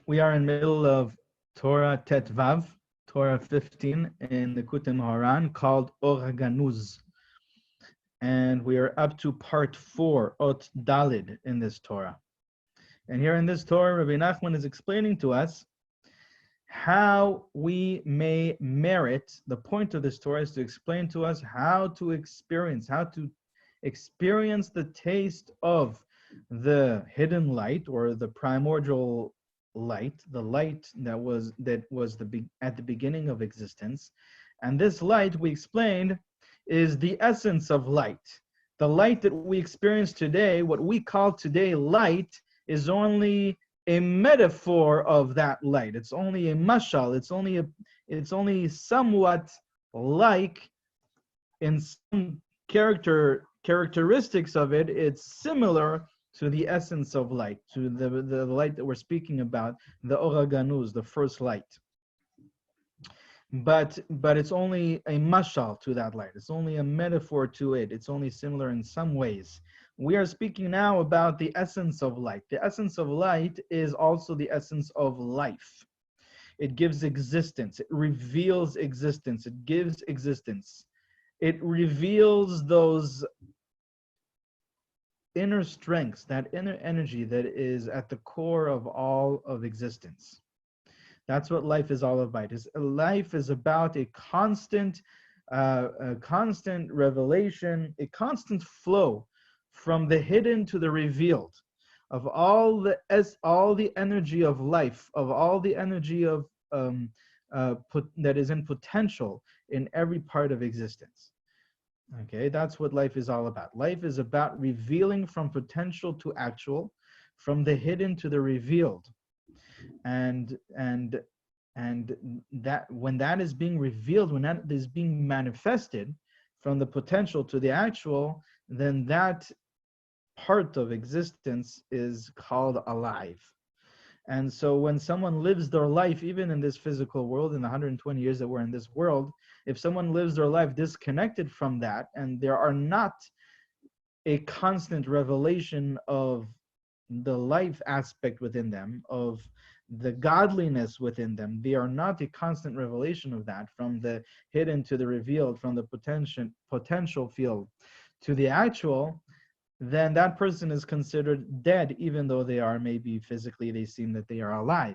We are in the middle of Torah Tet Vav, Torah 15 in Likutey Moharan, called Ohr HaGanuz. And we are up to part 4, Ot Dalid, in this Torah. And here in this Torah, Rabbi Nachman is explaining to us how we may merit. The point of this Torah is to explain to us how to experience the taste of the hidden light, or the primordial light, the light that was at the beginning of existence. And this light, we explained, is the essence of light. The light that we experience today, what we call today light, is only a metaphor of that light. It's only a mashal. It's only somewhat like, in some characteristics of it, it's similar to the essence of light, to the light that we're speaking about, the Ohr HaGanuz, the first light. But it's only a mashal to that light. It's only a metaphor to it. It's only similar in some ways. We are speaking now about the essence of light. The essence of light is also the essence of life. It gives existence. It reveals existence. It gives existence. It reveals those inner strengths, that inner energy that is at the core of all of existence. That's what life is all about. Life is about a constant revelation, a constant flow from the hidden to the revealed, of all the energy of life, of all the energy of that is in potential in every part of existence. Okay, that's what life is all about. Life is about revealing from potential to actual, from the hidden to the revealed. And that when that is being revealed, when that is being manifested from the potential to the actual, then that part of existence is called alive. And so when someone lives their life, even in this physical world, in the 120 years that we're in this world, if someone lives their life disconnected from that, and there are not a constant revelation of the life aspect within them, of the godliness within them, they are not a constant revelation of that, from the hidden to the revealed, from the potential field to the actual, then that person is considered dead, even though they are, maybe physically they seem that they are alive.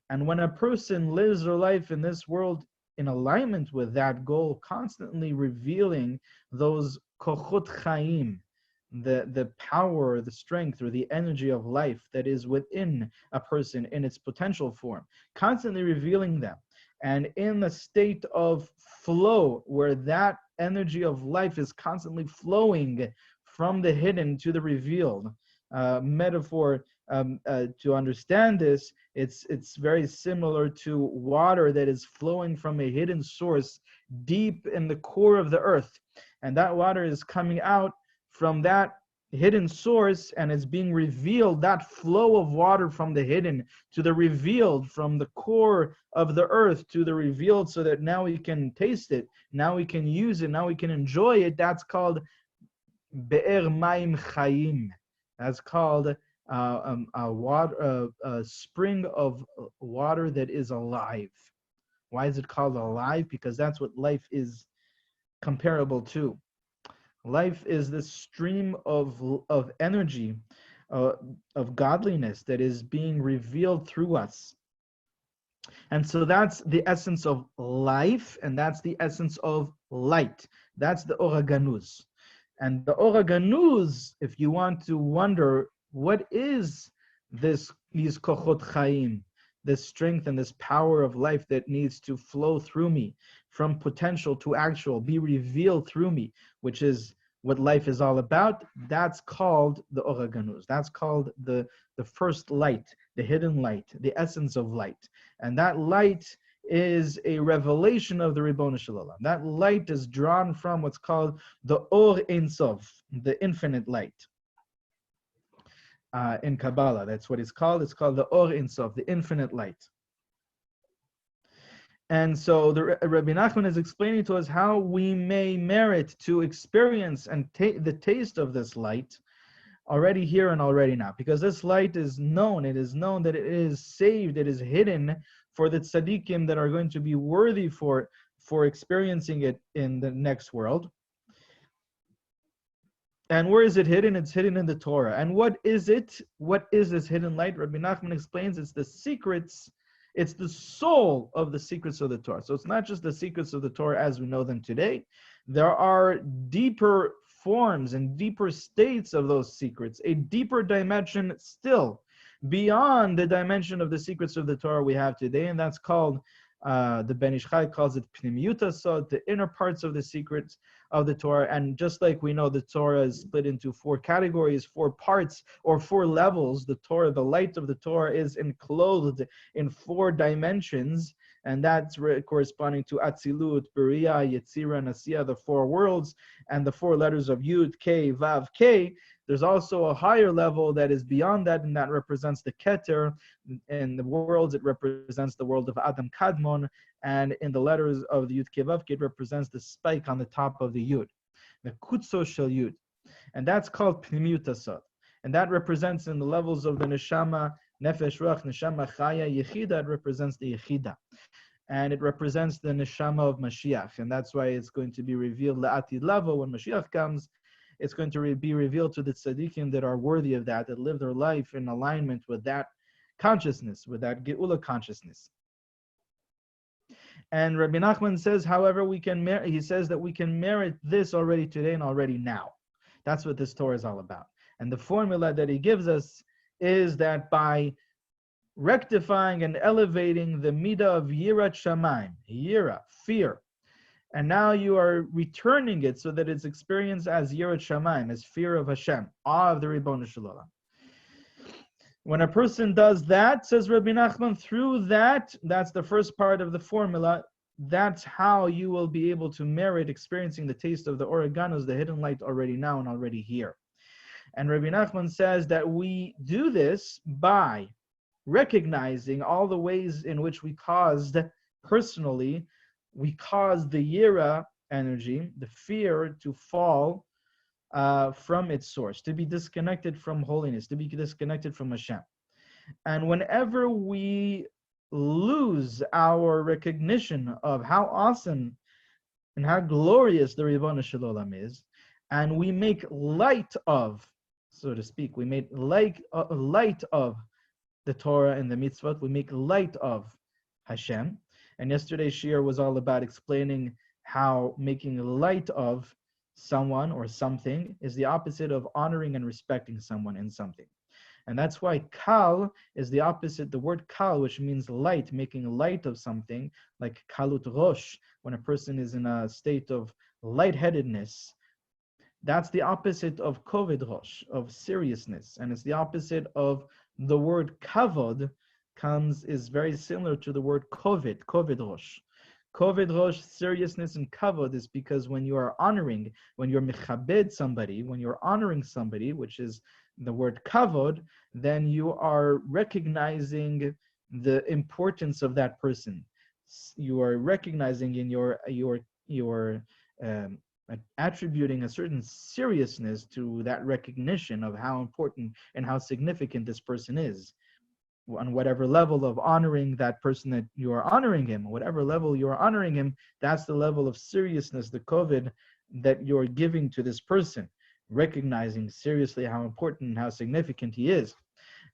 And when a person lives their life in this world in alignment with that goal, constantly revealing those kochot chaim, the power, the strength, or the energy of life that is within a person in its potential form, constantly revealing them, and in the state of flow, where that energy of life is constantly flowing from the hidden to the revealed. Metaphor to understand this, it's very similar to water that is flowing from a hidden source deep in the core of the earth, and that water is coming out from that hidden source, and it's being revealed. That flow of water from the hidden to the revealed, from the core of the earth to the revealed, so that now we can taste it, now we can use it, now we can enjoy it. That's called Be'er Mayim Chayim. That's called a spring of water that is alive. Why is it called alive? Because that's what life is comparable to. Life is this stream of energy, of godliness that is being revealed through us. And so that's the essence of life, and that's the essence of light. That's the Ohr HaGanuz. And the Ohr HaGanuz, if you want to wonder, what is these kochot chaim, this strength and this power of life that needs to flow through me, from potential to actual, be revealed through me, which is what life is all about, that's called the Ohr HaGanuz. That's called the first light, the hidden light, the essence of light. And that light is a revelation of the Ribono Shel Olam. That light is drawn from what's called the Or Ein Sof, the infinite light. In Kabbalah, that's what it's called. It's called the Or Ein Sof, the infinite light. And so the Rabbi Nachman is explaining to us how we may merit to experience and the taste of this light already here and already now. Because this light is known, it is known that it is saved, it is hidden for the tzaddikim that are going to be worthy for experiencing it in the next world. And where is it hidden? It's hidden in the Torah. And what is it? What is this hidden light? Rabbi Nachman explains it's the secrets, it's the soul of the secrets of the Torah. So it's not just the secrets of the Torah as we know them today. There are deeper forms and deeper states of those secrets, a deeper dimension still beyond the dimension of the secrets of the Torah we have today, and that's called, the Ben Ish Chai calls it Pnimiyut HaSod, the inner parts of the secrets of the Torah. And just like we know the Torah is split into 4 categories, 4 parts, or 4 levels, the Torah, the light of the Torah is enclosed in 4 dimensions, and that's corresponding to Atzilut, Beriah, Yetzirah, Nasiya, the 4 worlds, and the 4 letters of Yud, K, Vav, K. There's also a higher level that is beyond that, and that represents the Keter. In the worlds, it represents the world of Adam Kadmon, and in the letters of the Yud Ke Vav Ke, it represents the spike on the top of the Yud, the Kutso Shel Yud. And that's called Pnimiyut HaSod. And that represents in the levels of the Neshama, Nefesh, Ruach, Neshama, Chaya, Yechida, it represents the Yechida. And it represents the Neshama of Mashiach. And that's why it's going to be revealed La'atid Lavo when Mashiach comes. It's going to be revealed to the tzaddikim that are worthy of that live their life in alignment with that consciousness, with that Geula consciousness. And Rabbi Nachman says, however, he says that we can merit this already today and already now. That's what this Torah is all about. And the formula that he gives us is that by rectifying and elevating the midah of Yirat Shamayim, Yira, fear, and now you are returning it so that it's experienced as Yirat Shamayim, as fear of Hashem, awe of the Ribono Shel Olam. When a person does that, says Rabbi Nachman, through that, that's the first part of the formula, that's how you will be able to merit experiencing the taste of the Ohr HaGanuz, the hidden light already now and already here. And Rabbi Nachman says that we do this by recognizing all the ways in which we caused personally, we caused the Yira energy, the fear, to fall from its source, to be disconnected from holiness, to be disconnected from Hashem. And whenever we lose our recognition of how awesome and how glorious the Ribono Shel Olam is, and we make light of, so to speak, we make light of the Torah and the mitzvot, we make light of Hashem. And yesterday's shiur was all about explaining how making light of someone or something is the opposite of honoring and respecting someone and something. And that's why kal is the opposite, the word kal, which means light, making light of something, like kalut rosh, when a person is in a state of lightheadedness. That's the opposite of koved rosh, of seriousness. And it's the opposite of the word kavod, is very similar to the word koved rosh. Koved rosh, seriousness, and kavod is because when you are honoring, when you're mechabed somebody, when you're honoring somebody, which is the word kavod, then you are recognizing the importance of that person. You are recognizing in your attributing a certain seriousness to that recognition of how important and how significant this person is. On whatever level of honoring that person that you are honoring him, whatever level you are honoring him, that's the level of seriousness, the koved, that you're giving to this person, recognizing seriously how important and how significant he is.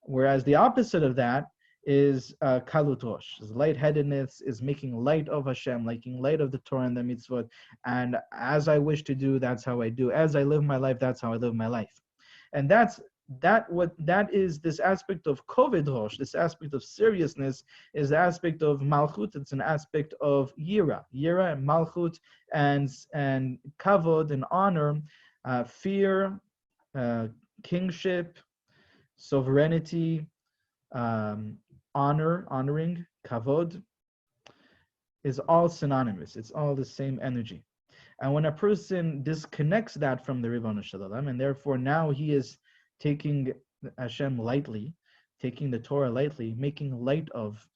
Whereas the opposite of that is kalut rosh, is lightheadedness, is making light of Hashem, making light of the Torah and the mitzvot. And as I wish to do, that's how I do. As I live my life, that's how I live my life. And that is this aspect of koved rosh, this aspect of seriousness, is the aspect of malchut. It's an aspect of yira and malchut, and kavod and honor, fear, kingship, sovereignty, honoring, kavod, is all synonymous. It's all the same energy. And when a person disconnects that from the Ribono Shel Olam, and therefore now he is taking Hashem lightly, taking the Torah lightly, making light of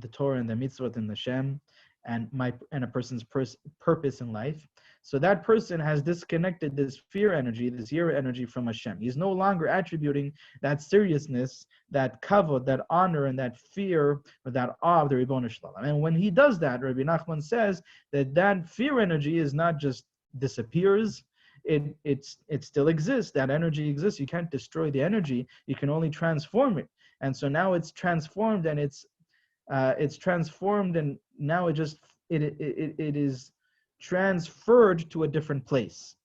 the Torah and the mitzvot and the Hashem, and a person's purpose in life. So that person has disconnected this fear energy, this yira energy from Hashem. He's no longer attributing that seriousness, that kavod, that honor, and that fear, or that awe of the Ribono Shel Olam. And when he does that, Rabbi Nachman says that fear energy is not just disappears, it still exists. That energy exists. You can't destroy the energy. You can only transform it. And so now it's transformed, and it's transformed, and now it is transferred to a different place.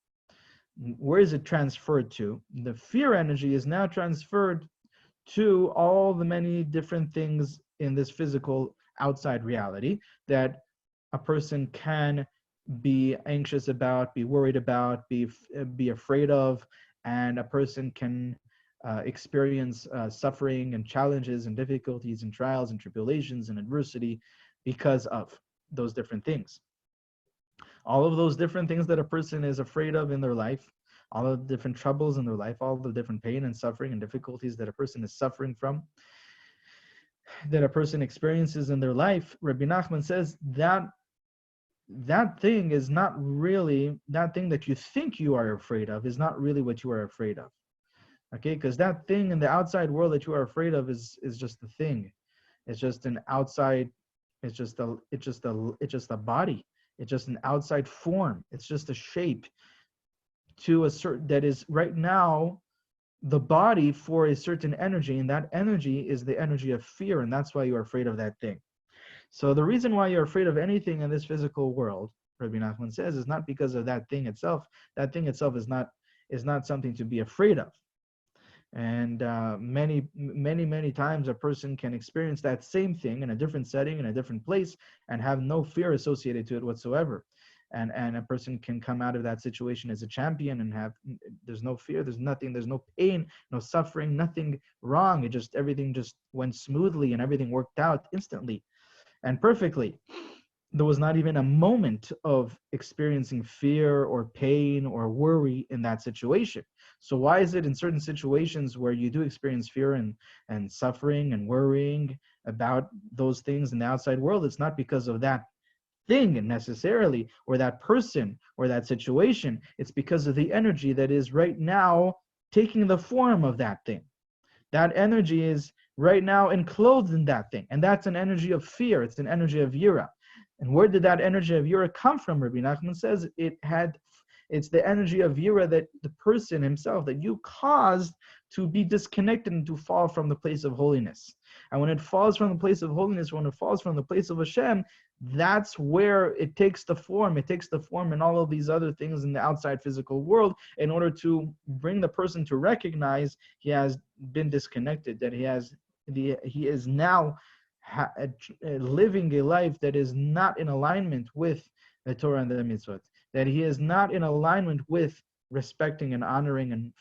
Where is it transferred to? The fear energy is now transferred to all the many different things in this physical outside reality that a person can be anxious about, be worried about, be afraid of, and a person can experience suffering and challenges and difficulties and trials and tribulations and adversity because of those different things. All of those different things that a person is afraid of in their life, all of the different troubles in their life, all the different pain and suffering and difficulties that a person is suffering from, that a person experiences in their life, Rabbi Nachman says that thing is not really, that thing that you think you are afraid of is not really what you are afraid of. Okay, because that thing in the outside world that you are afraid of is just a thing. It's just an outside, it's just a body. It's just an outside form. It's just a shape to a certain, that is right now the body for a certain energy, and that energy is the energy of fear, and that's why you're afraid of that thing. So the reason why you're afraid of anything in this physical world, Rabbi Nachman says, is not because of that thing itself. That thing itself is not something to be afraid of. And many times a person can experience that same thing in a different setting, in a different place, and have no fear associated to it whatsoever. And a person can come out of that situation as a champion and there's no fear, there's nothing, there's no pain, no suffering, nothing wrong. Everything just went smoothly and everything worked out instantly and perfectly. There was not even a moment of experiencing fear or pain or worry in that situation. So why is it in certain situations where you do experience fear and suffering and worrying about those things in the outside world? It's not because of that thing necessarily, or that person, or that situation. It's because of the energy that is right now taking the form of that thing. That energy is right now enclosed in that thing. And that's an energy of fear. It's an energy of yira. And where did that energy of yira come from? Rabbi Nachman says it's the energy of yira that the person himself, that you caused to be disconnected and to fall from the place of holiness. And when it falls from the place of holiness, when it falls from the place of Hashem, that's where it takes the form. It takes the form in all of these other things in the outside physical world in order to bring the person to recognize he has been disconnected, that he is now living a life that is not in alignment with the Torah and the mitzvot, that he is not in alignment with respecting and honoring and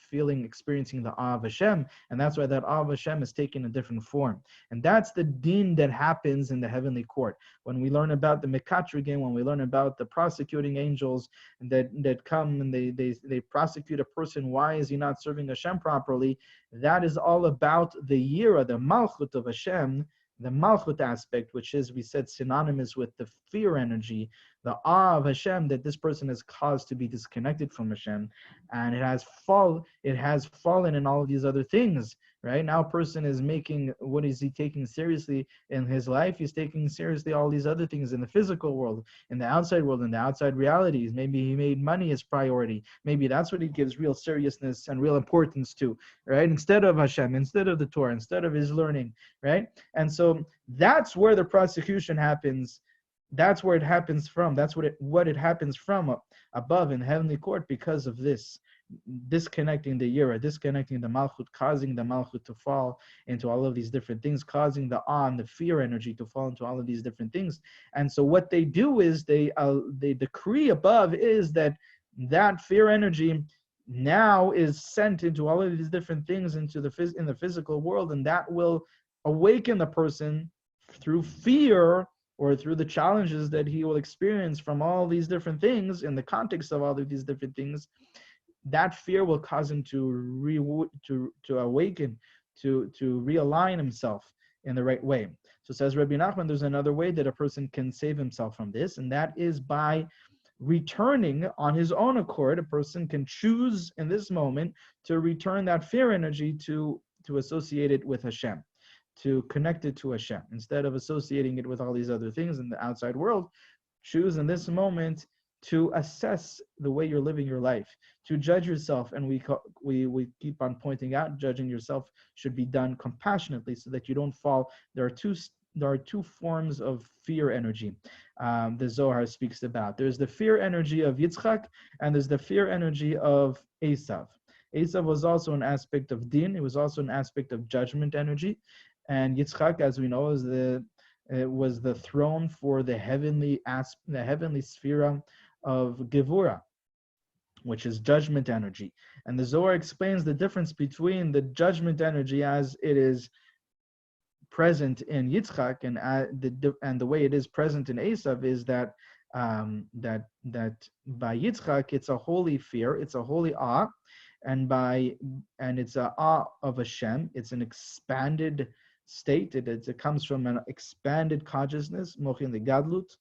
experiencing the awe of Hashem, and that's why that awe of Hashem is taking a different form. And that's the din that happens in the heavenly court. When we learn about the Mekatrigim, when we learn about the prosecuting angels that come and they prosecute a person, why is he not serving Hashem properly? That is all about the yira, the malchut of Hashem, the malchut aspect, which is, we said, synonymous with the fear energy, the awe of Hashem, that this person is caused to be disconnected from Hashem, and it has fallen in all of these other things. Right now, a person is making, what is he taking seriously in his life? He's taking seriously all these other things in the physical world, in the outside world, in the outside realities. Maybe he made money his priority. Maybe that's what he gives real seriousness and real importance to, right? Instead of Hashem, instead of the Torah, instead of his learning, right? And so that's where the prosecution happens. That's where it happens from. That's what it happens from above in the heavenly court, because of this disconnecting the yira, disconnecting the malchut, causing the malchut to fall into all of these different things, causing the awe and the fear energy to fall into all of these different things. And so what they do is they decree above is that fear energy now is sent into all of these different things in the physical world, and that will awaken the person through fear, or through the challenges that he will experience from all these different things in the context of all of these different things. That fear will cause him to awaken, to realign himself in the right way. So says Rabbi Nachman, there's another way that a person can save himself from this, and that is by returning on his own accord. A person can choose in this moment to return that fear energy to associate it with Hashem, to connect it to Hashem. Instead of associating it with all these other things in the outside world, choose in this moment to assess the way you're living your life, to judge yourself. And we keep on pointing out, judging yourself should be done compassionately so that you don't fall. There are two forms of fear energy the Zohar speaks about. There's the fear energy of Yitzchak, and there's the fear energy of Esav. Esav was also an aspect of din. It was also an aspect of judgment energy. And Yitzchak, as we know, was the throne for the heavenly sphere of Gevura, which is judgment energy. And the Zohar explains the difference between the judgment energy as it is present in Yitzchak and the way it is present in Esav is that that by Yitzchak it's a holy fear, it's a holy awe, and it's an awe of Hashem. It's an expanded state. It comes from an expanded consciousness, mochin the gadlut,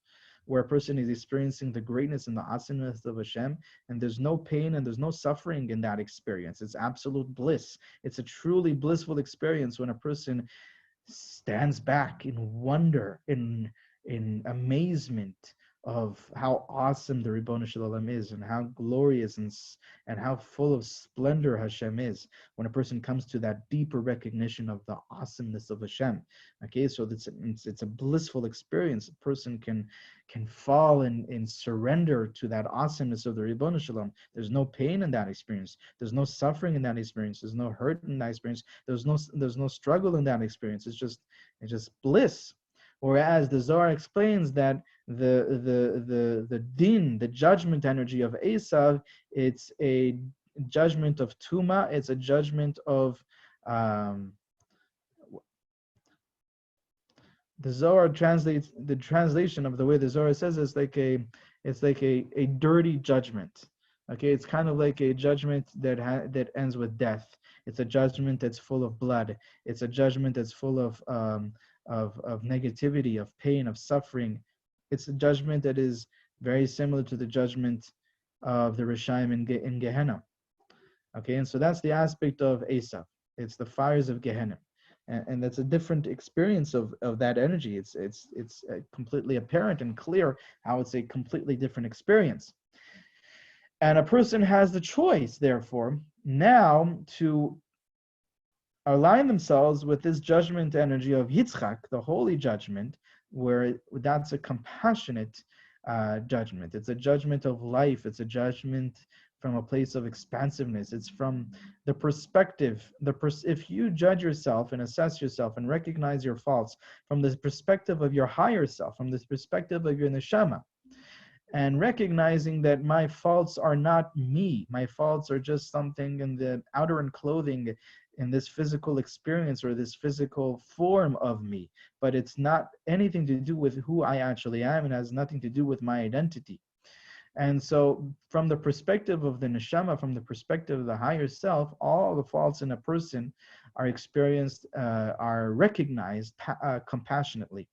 where a person is experiencing the greatness and the awesomeness of Hashem, and there's no pain and there's no suffering in that experience. It's absolute bliss. It's a truly blissful experience when a person stands back in wonder, in amazement of how awesome the Ribono Shel Olam is, and how glorious and how full of splendor Hashem is. When a person comes to that deeper recognition of the awesomeness of Hashem, okay, so it's a blissful experience. A person can fall in surrender to that awesomeness of the Ribono Shel Olam. There's no pain in that experience. There's no suffering in that experience. There's no hurt in that experience. There's no struggle in that experience. It's just bliss. Whereas the Zohar explains that the din, the judgment energy of Esav, it's a judgment of Tuma, it's a judgment of the Zohar translates, the translation of the way the Zohar says it's like a dirty judgment. Okay, it's kind of like a judgment that ends with death. It's a judgment that's full of blood. It's a judgment that's full of negativity, of pain, of suffering. It's a judgment that is very similar to the judgment of the Rishaim in Gehenna. Okay, and so that's the aspect of Esav. It's the fires of Gehenna. And that's a different experience of that energy. It's completely apparent and clear how it's a completely different experience. And a person has the choice, therefore, now to align themselves with this judgment energy of Yitzchak, the holy judgment, where that's a compassionate judgment. It's a judgment of life. It's a judgment from a place of expansiveness. It's from the perspective, if you judge yourself and assess yourself and recognize your faults from the perspective of your higher self, from the perspective of your neshama, and recognizing that my faults are not me, my faults are just something in the outer enclothing in this physical experience or this physical form of me, but it's not anything to do with who I actually am, and has nothing to do with my identity. And so from the perspective of the neshama, from the perspective of the higher self, all the faults in a person are experienced, are recognized compassionately.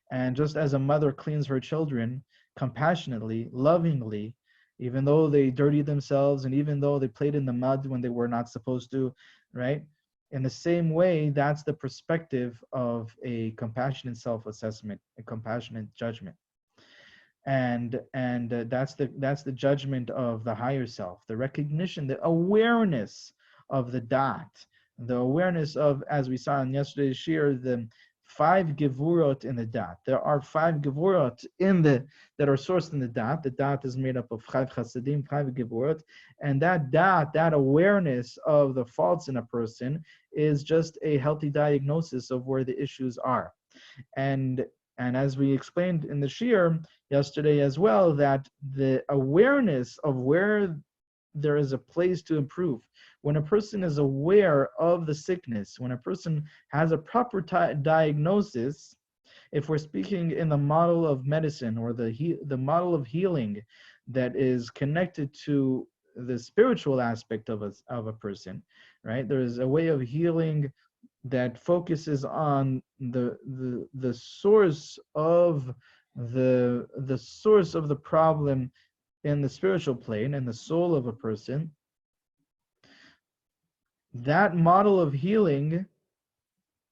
And just as a mother cleans her children compassionately, lovingly, even though they dirtied themselves and even though they played in the mud when they were not supposed to, right? In the same way, that's the perspective of a compassionate self-assessment, a compassionate judgment. And that's the judgment of the higher self, the recognition, the awareness of the dot, the awareness of, as we saw in yesterday's shir, the 5 gevurot in the dot. There are 5 gevurot that are sourced in the dot. The dot is made up of 5 chassidim, 5 gevurot, and that dot, that awareness of the faults in a person, is just a healthy diagnosis of where the issues are. And as we explained in the shir yesterday as well, that the awareness of where there is a place to improve, when a person is aware of the sickness, when a person has a proper diagnosis, if we're speaking in the model of medicine or the model of healing that is connected to the spiritual aspect of a person, right? There is a way of healing that focuses on the source of the source of the problem in the spiritual plane and the soul of a person, that model of healing,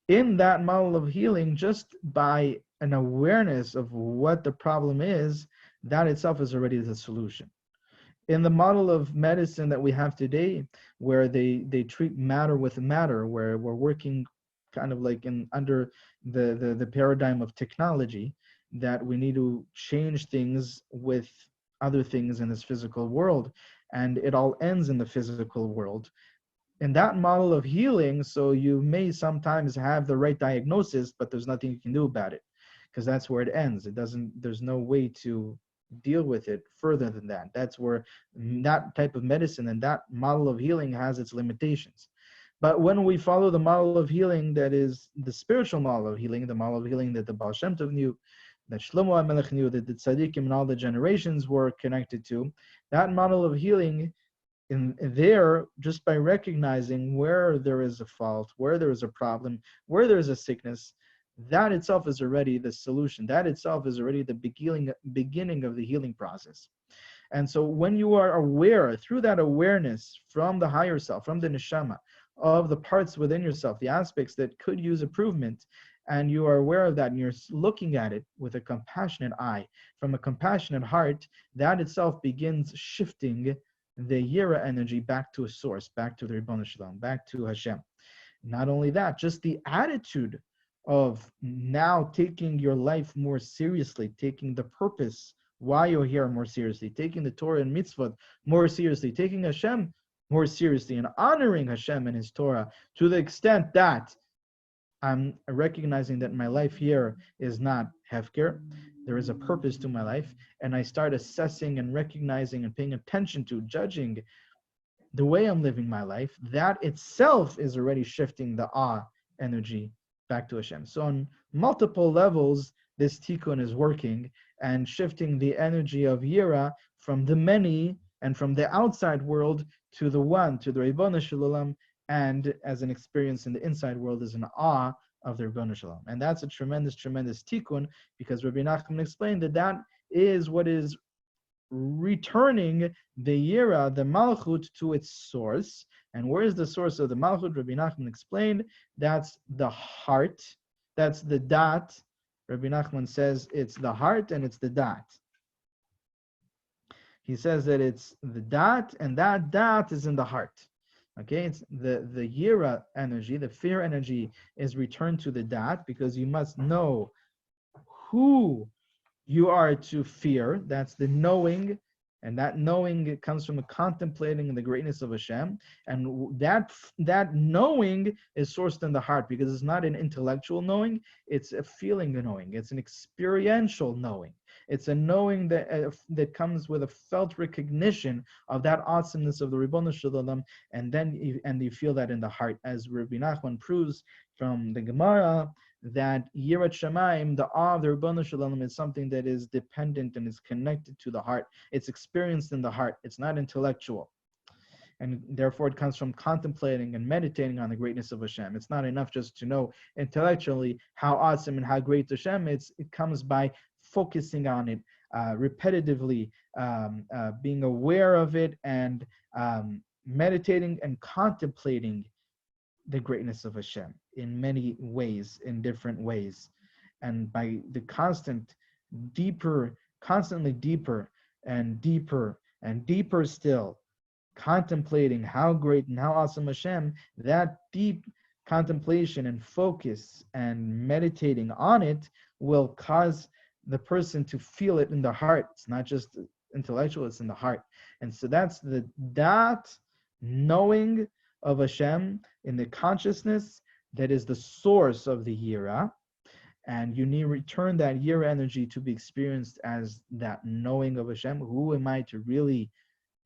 in that model of healing, just by an awareness of what the problem is, that itself is already the solution. In the model of medicine that we have today, where they treat matter with matter, where we're working kind of like under the paradigm of technology, that we need to change things with other things in this physical world, and it all ends in the physical world. In that model of healing, so you may sometimes have the right diagnosis, but there's nothing you can do about it, because that's where it ends. There's no way to deal with it further than that. That's where that type of medicine and that model of healing has its limitations. But when we follow the model of healing that is the spiritual model of healing, the model of healing that the Baal Shem Tov knew, that Shlomo HaMelech knew, that the Tzaddikim and all the generations were connected to, that model of healing, in there, just by recognizing where there is a fault, where there is a problem, where there is a sickness, that itself is already the solution. That itself is already the beginning of the healing process. And so when you are aware, through that awareness from the higher self, from the neshama, of the parts within yourself, the aspects that could use improvement, and you are aware of that, and you're looking at it with a compassionate eye, from a compassionate heart, that itself begins shifting the Yira energy back to a source, back to the Ribbon Shalom, back to Hashem. Not only that, just the attitude of now taking your life more seriously, taking the purpose why you're here more seriously, taking the Torah and mitzvot more seriously, taking Hashem more seriously, and honoring Hashem and His Torah to the extent that I'm recognizing that my life here is not hefker. There is a purpose to my life, and I start assessing and recognizing and paying attention to, judging the way I'm living my life. That itself is already shifting the awe energy back to Hashem. So on multiple levels, this tikkun is working and shifting the energy of Yira from the many and from the outside world to the one, to the Ribbon Shalom, and as an experience in the inside world is an awe of the Ribbon Shalom. And that's a tremendous, tremendous tikkun, because Rabbi Nachman explained that that is what is returning the Yira, the Malchut, to its source. And where is the source of the Malchut? Rabbi Nachman explained that's the heart, that's the dat. Rabbi Nachman says it's the heart and it's the dat. He says that it's the dat, and that dat is in the heart. Okay, it's the Yira energy, the fear energy is returned to the dat, because you must know who you are to fear. That's the knowing, and that knowing comes from the contemplating the greatness of Hashem, and that knowing is sourced in the heart, because it's not an intellectual knowing, it's a feeling knowing, it's an experiential knowing. It's a knowing that comes with a felt recognition of that awesomeness of the Ribbon Shalom, and then you feel that in the heart, as Rabbi Nachman proves from the Gemara, that Yirat Shamayim, the awe of the Ribbon Shalom, is something that is dependent and is connected to the heart. It's experienced in the heart. It's not intellectual. And therefore it comes from contemplating and meditating on the greatness of Hashem. It's not enough just to know intellectually how awesome and how great Hashem is. It comes by focusing on it repetitively, being aware of it, and meditating and contemplating the greatness of Hashem in many ways, in different ways. And by the constantly deeper and deeper and deeper still, contemplating how great and how awesome Hashem, that deep contemplation and focus and meditating on it will cause the person to feel it in the heart. It's not just intellectual, it's in the heart. And so that's the dat, knowing of Hashem in the consciousness that is the source of the Yira. And you need to return that Yira energy to be experienced as that knowing of Hashem. Who am I to really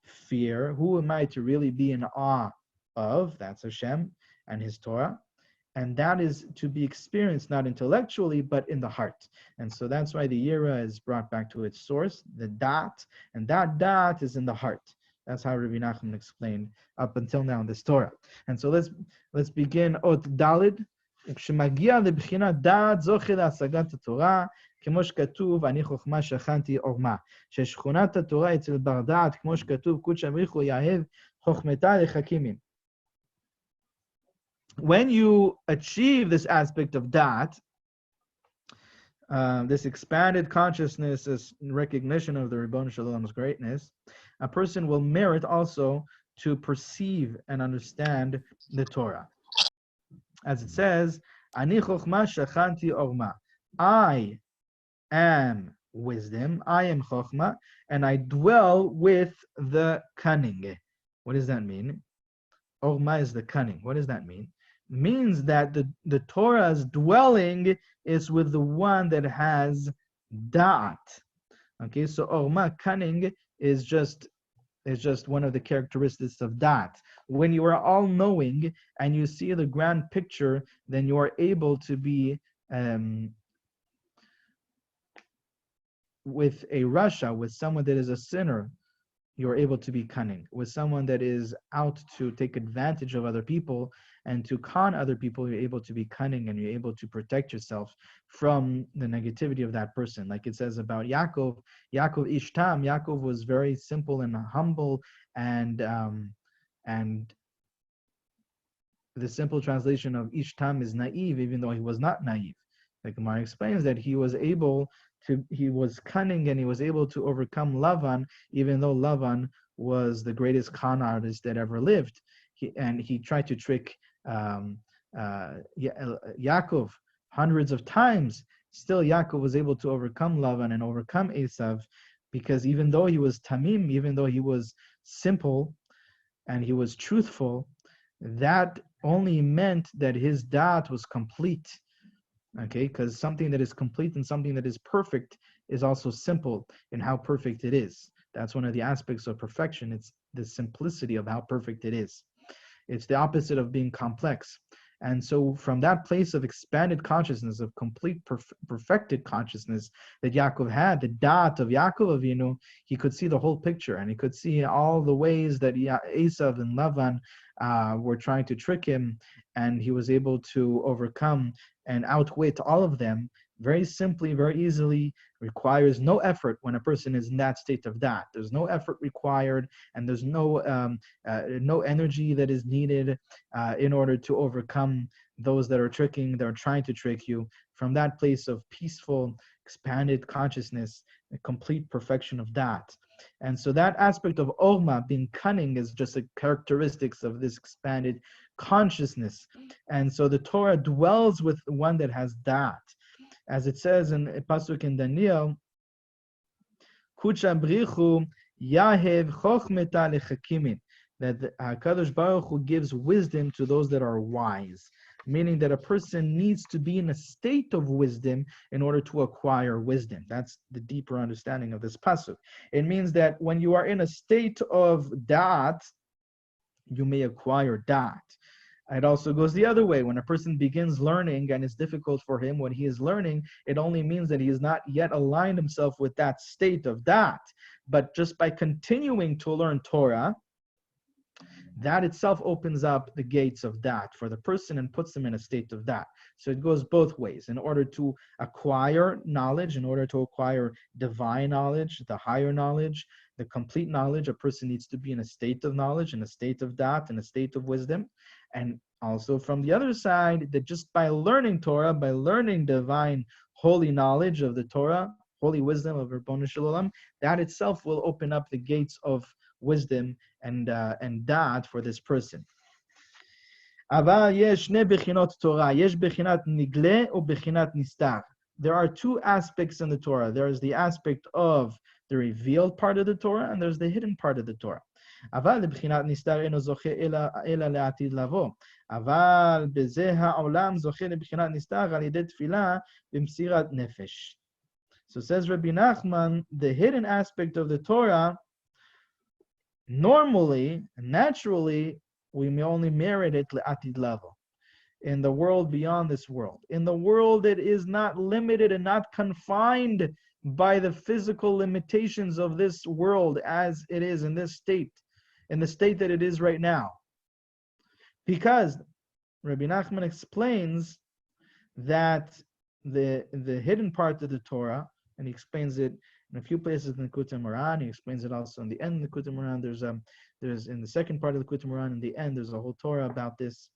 fear? Who am I to really be in awe of? That's Hashem and His Torah. And that is to be experienced not intellectually, but in the heart. And so that's why the Yira is brought back to its source, the dat, and that dat is in the heart. That's how Rabbi Nachman explained up until now in this Torah. And so let's begin Ot Dalid, כשמגיע לבחינת דעת זוכה להשגת התורה, כמו שכתוב, אני חוכמה שכנתי עורמה. ששכונת התורה אצל בר דעת, כמו שכתוב, קודשא בריחו יאהב חוכמתה לחכימים. When you achieve this aspect of da'at, this expanded consciousness, this recognition of the Ribbon Shalom's greatness, a person will merit also to perceive and understand the Torah. As it says, Ani chokhmah shachanti orma. I am wisdom, I am chokhmah, and I dwell with the cunning. What does that mean? Orma is the cunning. What does that mean? It means that the Torah's dwelling is with the one that has da'at. Okay, so orma, cunning, is just one of the characteristics of da'at. When you are all-knowing and you see the grand picture, then you are able to be with a rasha, with someone that is a sinner, you're able to be cunning. With someone that is out to take advantage of other people and to con other people, you're able to be cunning and you're able to protect yourself from the negativity of that person. Like it says about Yaakov, Ishtam, Yaakov was very simple and humble, and the simple translation of Ishtam is naive, even though he was not naive. Like Gemara explains that he was cunning and he was able to overcome Lavan, even though Lavan was the greatest con artist that ever lived. He tried to trick Yaakov hundreds of times. Still, Yaakov was able to overcome Lavan and overcome Esav, because even though he was tamim, even though he was simple and he was truthful, that only meant that his da'at was complete. Okay, because something that is complete and something that is perfect is also simple in how perfect it is. That's one of the aspects of perfection. It's the simplicity of how perfect it is. It's the opposite of being complex. And so from that place of expanded consciousness, of complete perfected consciousness that Yaakov had, the da'at of Yaakov Avinu, he could see the whole picture, and he could see all the ways that Esav and Lavan were trying to trick him, and he was able to overcome and outwit all of them very simply, very easily. Requires no effort when a person is in that state of da'at. There's no effort required, and there's no energy that is needed in order to overcome those that are trying to trick you. From that place of peaceful, expanded consciousness, a complete perfection of da'at. And so that aspect of orma, being cunning, is just a characteristics of this expanded consciousness. And so the Torah dwells with one that has da'at. As it says in a pasuk in Daniel, Kucha brichu yahev chochmeta lechakimin, that HaKadosh Baruch Hu gives wisdom to those that are wise, meaning that a person needs to be in a state of wisdom in order to acquire wisdom. That's the deeper understanding of this pasuk. It means that when you are in a state of da'at, you may acquire da'at. It also goes the other way. When a person begins learning and it's difficult for him when he is learning, it only means that he has not yet aligned himself with that state of da'at. But just by continuing to learn Torah, that itself opens up the gates of da'at for the person and puts him in a state of da'at. So it goes both ways. In order to acquire knowledge, in order to acquire divine knowledge, the higher knowledge, the complete knowledge, a person needs to be in a state of knowledge, in a state of da'at, in a state of wisdom. And also from the other side, that just by learning Torah, by learning divine holy knowledge of the Torah, holy wisdom of Ribbon Shalom, that itself will open up the gates of wisdom and da'at for this person. There are two aspects in the Torah. There is the aspect of the revealed part of the Torah, and there's the hidden part of the Torah. אבל לבחינת נסתר אינו זוכה אלא לעתיד לבוא. אבל בזה העולם זוכה לבחינת נסתר על ידי תפילה במסירת נפש. So says Rabbi Nachman, the hidden aspect of the Torah, normally, naturally, we may only merit it לעתיד לבוא. In the world beyond this world. In the world that is not limited and not confined by the physical limitations of this world as it is in this state, in the state that it is right now. Because Rabbi Nachman explains that the hidden part of the Torah, and he explains it in a few places in the Likutei Moharan. He explains it also in the end of the Likutei Moharan. There's in the second part of the Likutei Moharan, in the end, there's a whole Torah about this.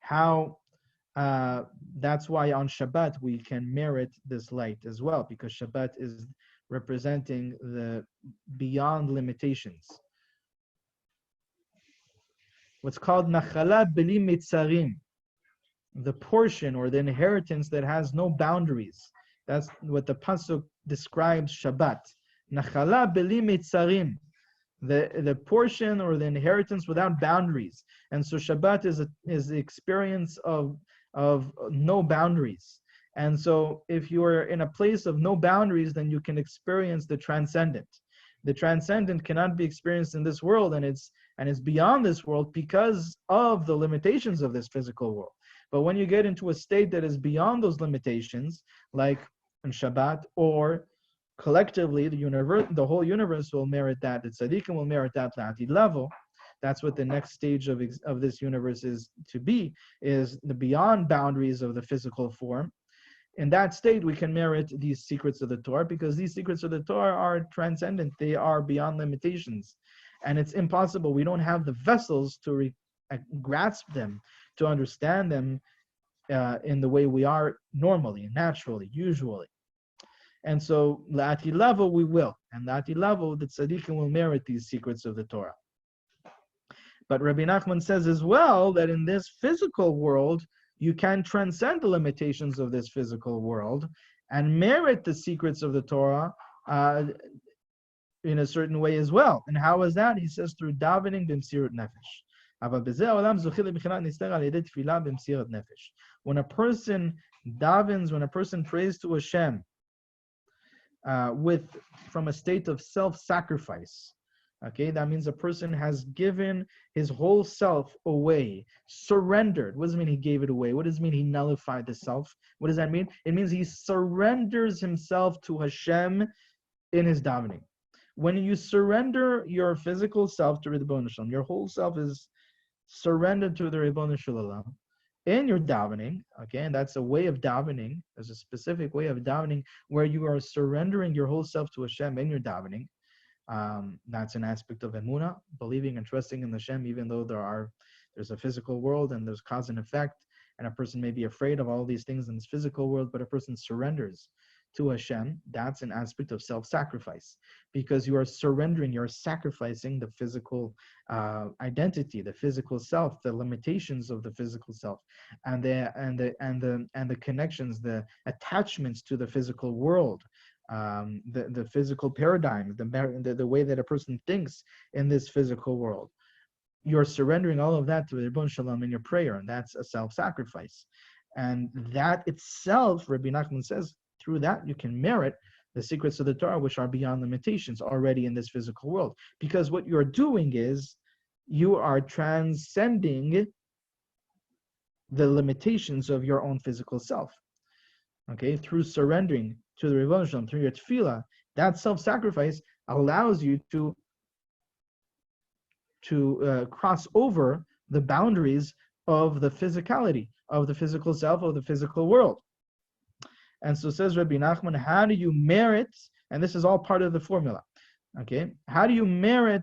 How that's why on Shabbat we can merit this light as well, because Shabbat is representing the beyond limitations. What's called Nachala Beli Mitzarim, the portion or the inheritance that has no boundaries. That's what the pasuk describes Shabbat. Nachala Beli Mitzarim, the portion or the inheritance without boundaries. And so Shabbat is the experience of no boundaries. And so if you are in a place of no boundaries, then you can experience the transcendent. The transcendent cannot be experienced in this world, and it's beyond this world because of the limitations of this physical world. But when you get into a state that is beyond those limitations, like in Shabbat, or collectively the whole universe will merit that, the tzaddikim will merit that la'atid level. That's what the next stage of this universe is to be, is the beyond boundaries of the physical form. In that state, we can merit these secrets of the Torah, because these secrets of the Torah are transcendent. They are beyond limitations. And it's impossible. We don't have the vessels to grasp them, to understand them in the way we are normally, naturally, usually. And so, la'ati level, we will. And la'ati level, the tzaddikim will merit these secrets of the Torah. But Rabbi Nachman says as well that in this physical world, you can transcend the limitations of this physical world and merit the secrets of the Torah in a certain way as well. And how is that? He says through davening b'msirut nefesh. When a person davens, when a person prays to Hashem from a state of self-sacrifice, okay, that means a person has given his whole self away, surrendered. What does it mean he gave it away? What does it mean he nullified the self? What does that mean? It means he surrenders himself to Hashem in his davening. When you surrender your physical self to Ribbon Shalom, your whole self is surrendered to the Ribbon Shalom in your davening, okay, and that's a way of davening. There's a specific way of davening where you are surrendering your whole self to Hashem in your davening. That's an aspect of emunah, believing and trusting in Hashem, even though there's a physical world and there's cause and effect, and a person may be afraid of all these things in this physical world, but a person surrenders to Hashem. That's an aspect of self-sacrifice, because you are surrendering, you're sacrificing the physical identity, the physical self, the limitations of the physical self, and the connections, the attachments to the physical world. The physical paradigm, the way that a person thinks in this physical world. You're surrendering all of that to Ribbon Shalom in your prayer, and that's a self-sacrifice. And that itself, Rabbi Nachman says, through that you can merit the secrets of the Torah, which are beyond limitations already in this physical world. Because what you're doing is you are transcending the limitations of your own physical self. Okay, through surrendering to the Ribbon Shalom, through your tefillah, that self-sacrifice allows you to cross over the boundaries of the physicality, of the physical self, of the physical world. And so says Rabbi Nachman, how do you merit, and this is all part of the formula, okay? How do you merit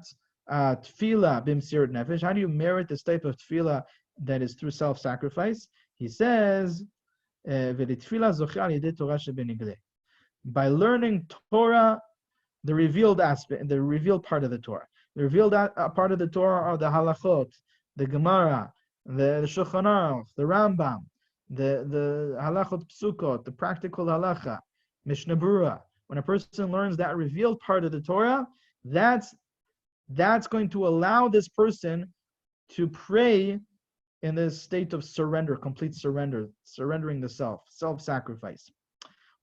tefillah b'msirut nefesh? How do you merit this type of tefillah that is through self-sacrifice? He says, by learning Torah, the revealed aspect, the revealed part of the Torah. The revealed part of the Torah are the halachot, the Gemara, the Shulchan Aruch, the Rambam, the halachot psukot, the practical halacha, Mishnah Berurah. When a person learns that revealed part of the Torah, that's going to allow this person to pray in this state of surrender, complete surrender, surrendering the self, self-sacrifice.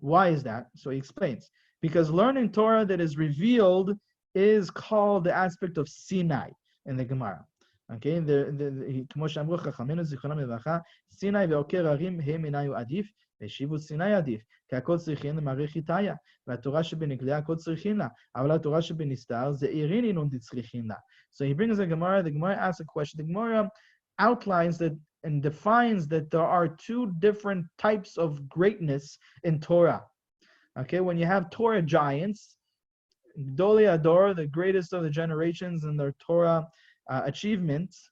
Why is that? So he explains. Because learning Torah that is revealed is called the aspect of Sinai in the Gemara. Okay, Sinai ve'oker harim he minayu adif ve'shivut Sinai adif ka'akol tzrichin l'marich hitaya ve'atorah shebenigla akol tzrichin la aval haTorah shebenistar ze'irin inon ditzrichin la. So he brings the Gemara asks a question. The Gemara outlines that and defines that there are two different types of greatness in Torah. Okay, when you have Torah giants, Gdolei Ador, the greatest of the generations in their Torah achievements,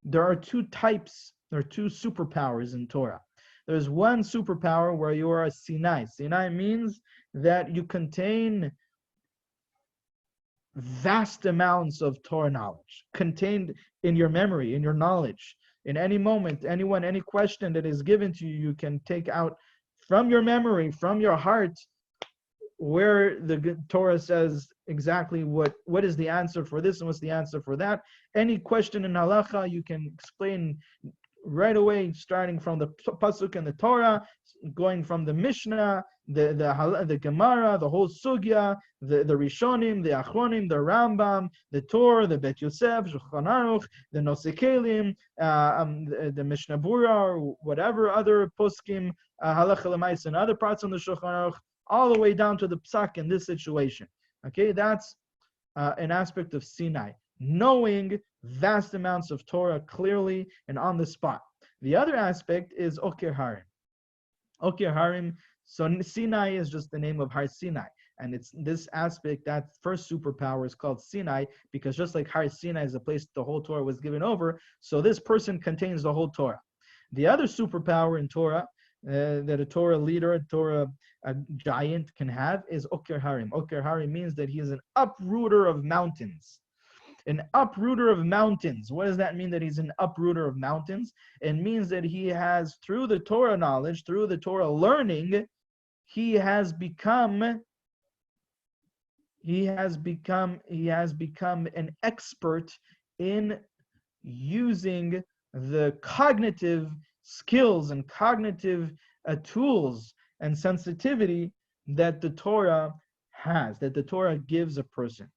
there are two types, there are two superpowers in Torah. There's one superpower where you are a Sinai. Sinai means that you contain vast amounts of Torah knowledge, contained in your memory, in your knowledge. In any moment, anyone, any question that is given to you, you can take out from your memory, from your heart, where the Torah says exactly what is the answer for this and what's the answer for that. Any question in halacha, you can explain right away, starting from the pasuk in the Torah, going from the Mishnah, the Gemara, the whole sugya, the Rishonim, the Achronim, the Rambam, the Torah, the Bet Yosef, Shulchan Aruch, the Nosei Kelim, the Mishnah Bura, or whatever other poskim, halacha l'maisa, and other parts on the Shulchan Aruch, all the way down to the psak in this situation. Okay, that's an aspect of Sinai, knowing vast amounts of Torah clearly and on the spot. The other aspect is Ohr Harim. So Sinai is just the name of Har Sinai. And it's this aspect, that first superpower is called Sinai, because just like Har Sinai is the place the whole Torah was given over, so this person contains the whole Torah. The other superpower in Torah, that a Torah leader, a giant can have, is Ohr Harim. Ohr Harim means that he is an uprooter of mountains. An uprooter of mountains. What does that mean, that he's an uprooter of mountains? It means that he has, through the Torah knowledge, through the Torah learning, he has become an expert in using the cognitive skills and cognitive tools and sensitivity that the Torah has, that the Torah gives a person.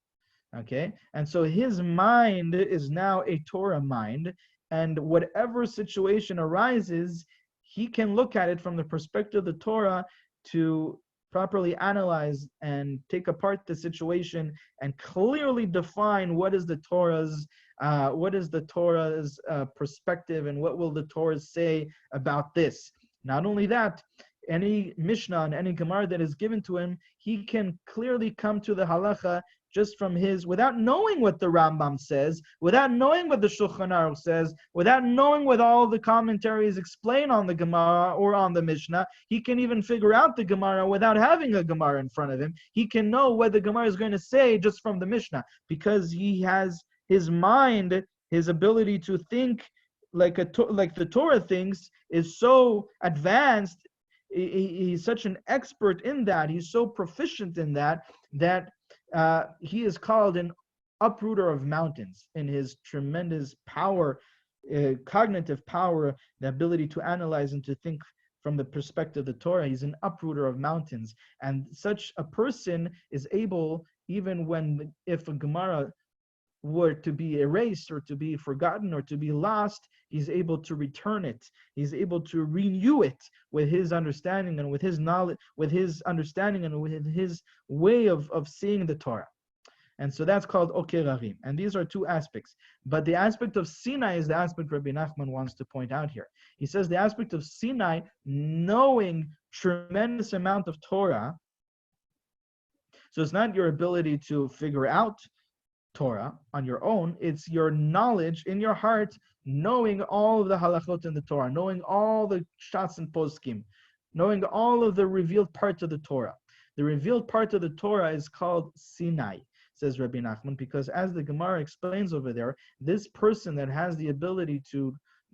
Okay, and so his mind is now a Torah mind, and whatever situation arises, he can look at it from the perspective of the Torah to properly analyze and take apart the situation and clearly define what is the Torah's perspective, and what will the Torah say about this. Not only that, any Mishnah and any Gemara that is given to him, he can clearly come to the halacha just from his, without knowing what the Rambam says, without knowing what the Shulchan Aruch says, without knowing what all the commentaries explain on the Gemara or on the Mishnah. He can even figure out the Gemara without having a Gemara in front of him. He can know what the Gemara is going to say just from the Mishnah, because he has his mind, his ability to think like the Torah thinks is so advanced. He's such an expert in that. He's so proficient in that he is called an uprooter of mountains in his tremendous power, cognitive power, the ability to analyze and to think from the perspective of the Torah. He's an uprooter of mountains. And such a person is able, even if a Gemara were to be erased or to be forgotten or to be lost, he's able to return it. He's able to renew it with his understanding and with his knowledge, with his understanding and with his way of seeing the Torah. And so that's called Ohr Harim. And these are two aspects. But the aspect of Sinai is the aspect Rabbi Nachman wants to point out here. He says the aspect of Sinai, knowing tremendous amount of Torah. So it's not your ability to figure out Torah on your own, it's your knowledge in your heart, knowing all of the halachot in the Torah, knowing all the shots and poskim, knowing all of the revealed parts of the Torah. The revealed part of the Torah is called Sinai, says Rabbi Nachman, because as the Gemara explains over there, this person that has the ability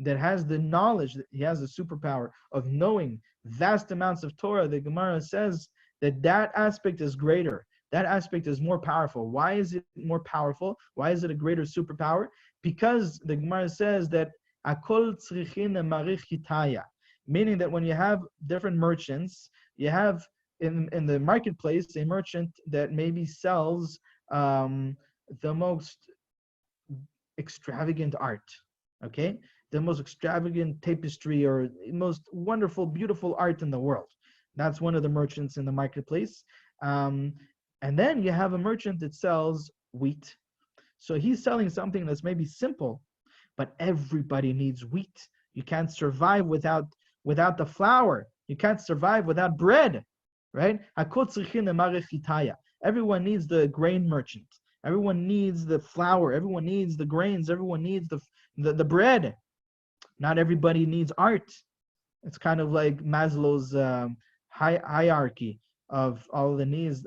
that has the knowledge, that he has the superpower of knowing vast amounts of Torah, the Gemara says that aspect is greater. That aspect is more powerful. Why is it more powerful? Why is it a greater superpower? Because the Gemara says that akol tzrichin marich hitaya, meaning that when you have different merchants, you have in the marketplace a merchant that maybe sells the most extravagant art, okay? The most extravagant tapestry or most wonderful, beautiful art in the world. That's one of the merchants in the marketplace. And then you have a merchant that sells wheat. So he's selling something that's maybe simple, but everybody needs wheat. You can't survive without the flour. You can't survive without bread, right? Everyone needs the grain merchant. Everyone needs the flour. Everyone needs the grains. Everyone needs the bread. Not everybody needs art. It's kind of like Maslow's hierarchy of all the needs.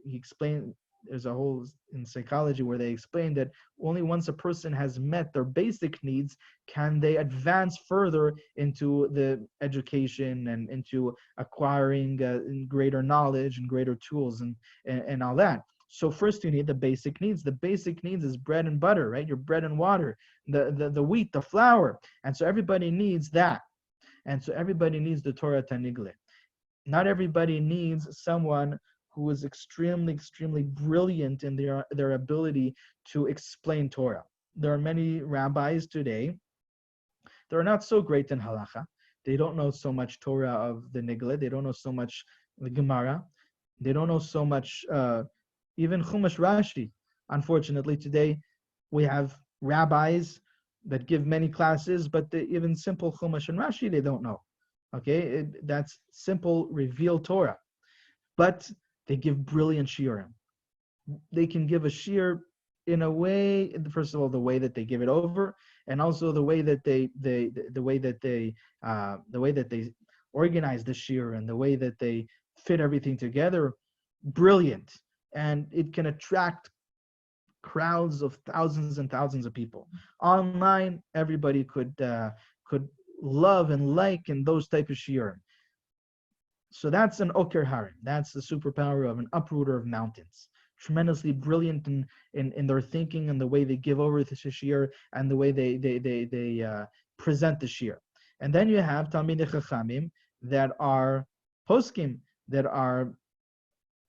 He explained, there's a whole in psychology where they explain that only once a person has met their basic needs can they advance further into the education and into acquiring greater knowledge and greater tools and all that. So first you need the basic needs. The basic needs is bread and butter, right? Your bread and water, the wheat, the flour. And so everybody needs that. And so everybody needs the Torah Tanigle. Not everybody needs someone who is extremely, extremely brilliant in their ability to explain Torah. There are many rabbis today that are not so great in halacha. They don't know so much Torah of the Nigle. They don't know so much the Gemara. They don't know so much even Chumash Rashi. Unfortunately, today we have rabbis that give many classes, but even simple Chumash and Rashi they don't know. Okay, that's simple revealed Torah. But they give brilliant shiurim. They can give a shiur in a way, first of all, the way that they give it over, and also the way that they organize the shiur and the way that they fit everything together, brilliant. And it can attract crowds of thousands and thousands of people. Online, everybody could love and like and those type of shiurim. So that's an Ohr HaGanuz. That's the superpower of an uprooter of mountains. Tremendously brilliant in their thinking and the way they give over the shiur and the way they present the shiur. And then you have Talmidei Chachamim that are poskim, that are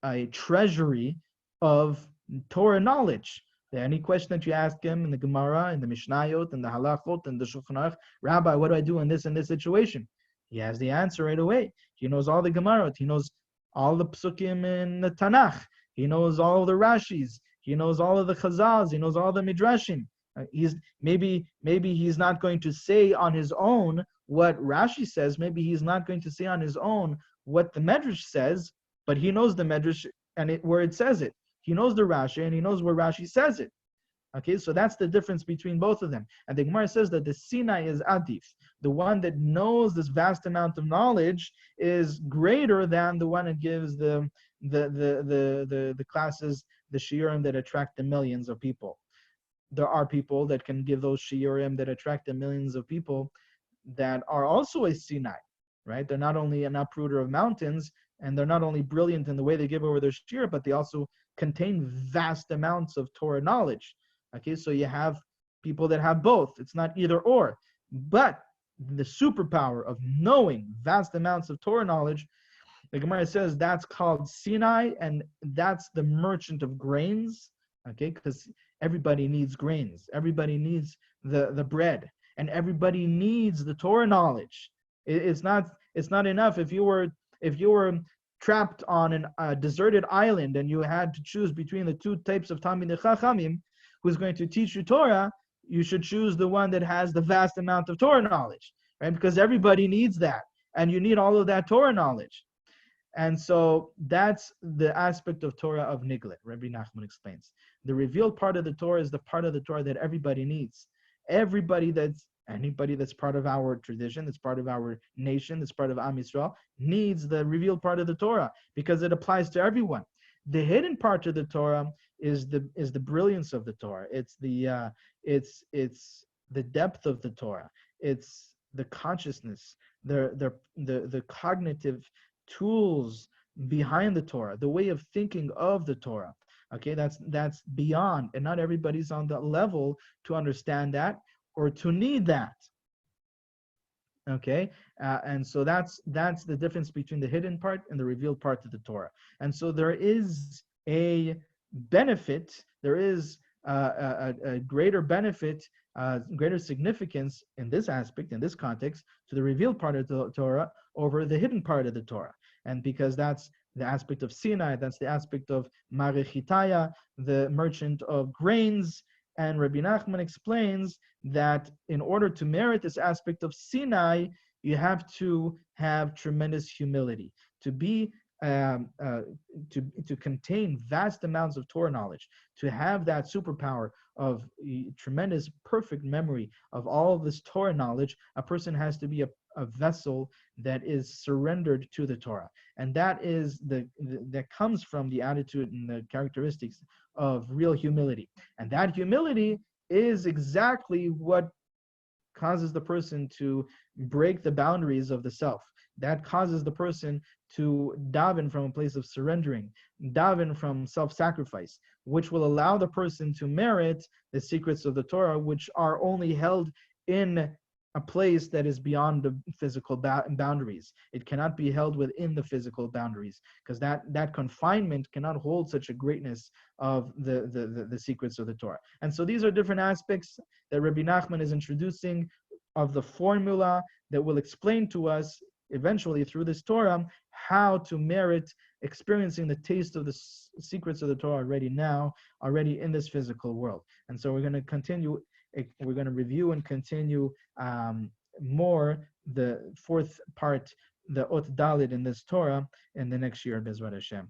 a treasury of Torah knowledge. Any question that you ask him in the Gemara, in the Mishnayot, in the Halachot, in the Shulchan Aruch, Rabbi, what do I do in this situation? He has the answer right away. He knows all the Gemarot. He knows all the Psukim in the Tanakh. He knows all the Rashis. He knows all of the Chazals. He knows all the Midrashim. He's maybe he's not going to say on his own what Rashi says. Maybe he's not going to say on his own what the Medrash says, but he knows the Medrash and where it says it. He knows the Rashi and he knows where Rashi says it. Okay, so that's the difference between both of them. And the Gemara says that the Sinai is Adif. The one that knows this vast amount of knowledge is greater than the one that gives the classes, the shiurim that attract the millions of people. There are people that can give those shiurim that attract the millions of people that are also a Sinai, right? They're not only an uprooter of mountains, and they're not only brilliant in the way they give over their shiur, but they also contain vast amounts of Torah knowledge. Okay, so you have people that have both. It's not either or. But the superpower of knowing vast amounts of Torah knowledge, the Gemara says that's called Sinai, and that's the merchant of grains. Okay, because everybody needs grains. Everybody needs the bread, and everybody needs the Torah knowledge. It's not enough if you were trapped on a deserted island and you had to choose between the two types of Talmidei Chachamim who's going to teach you Torah. You should choose the one that has the vast amount of Torah knowledge, right? Because everybody needs that, and you need all of that Torah knowledge. And so that's the aspect of Torah of Niglet, Rabbi Nachman explains. The revealed part of the Torah is the part of the Torah that everybody needs. Anybody that's part of our tradition, that's part of our nation, that's part of Am Yisrael, needs the revealed part of the Torah because it applies to everyone. The hidden part of the Torah is the brilliance of the Torah. It's the depth of the Torah. It's the consciousness, the cognitive tools behind the Torah, the way of thinking of the Torah. Okay, that's beyond, and not everybody's on that level to understand that or to need that. Okay, and so that's the difference between the hidden part and the revealed part of the Torah. And so there is a benefit, there is a greater benefit, greater significance in this aspect, in this context, to the revealed part of the Torah over the hidden part of the Torah. And because that's the aspect of Sinai, that's the aspect of Marechitaya, the merchant of grains, And Rabbi Nachman explains that in order to merit this aspect of Sinai, you have to have tremendous humility, to be to contain vast amounts of Torah knowledge, to have that superpower of tremendous perfect memory of all of this Torah knowledge. A person has to be a vessel that is surrendered to the Torah, and that is that comes from the attitude and the characteristics of real humility. And that humility is exactly what causes the person to break the boundaries of the self. That causes the person to daven from a place of surrendering, daven from self-sacrifice, which will allow the person to merit the secrets of the Torah, which are only held in a place that is beyond the physical boundaries. It cannot be held within the physical boundaries, because that confinement cannot hold such a greatness of the secrets of the Torah. And so these are different aspects that Rabbi Nachman is introducing of the formula that will explain to us eventually through this Torah how to merit experiencing the taste of the secrets of the Torah already in this physical world. And so we're going to continue, we're going to review and continue more the fourth part, the Ot Dalit in this Torah, in the next year, Bezrat Hashem.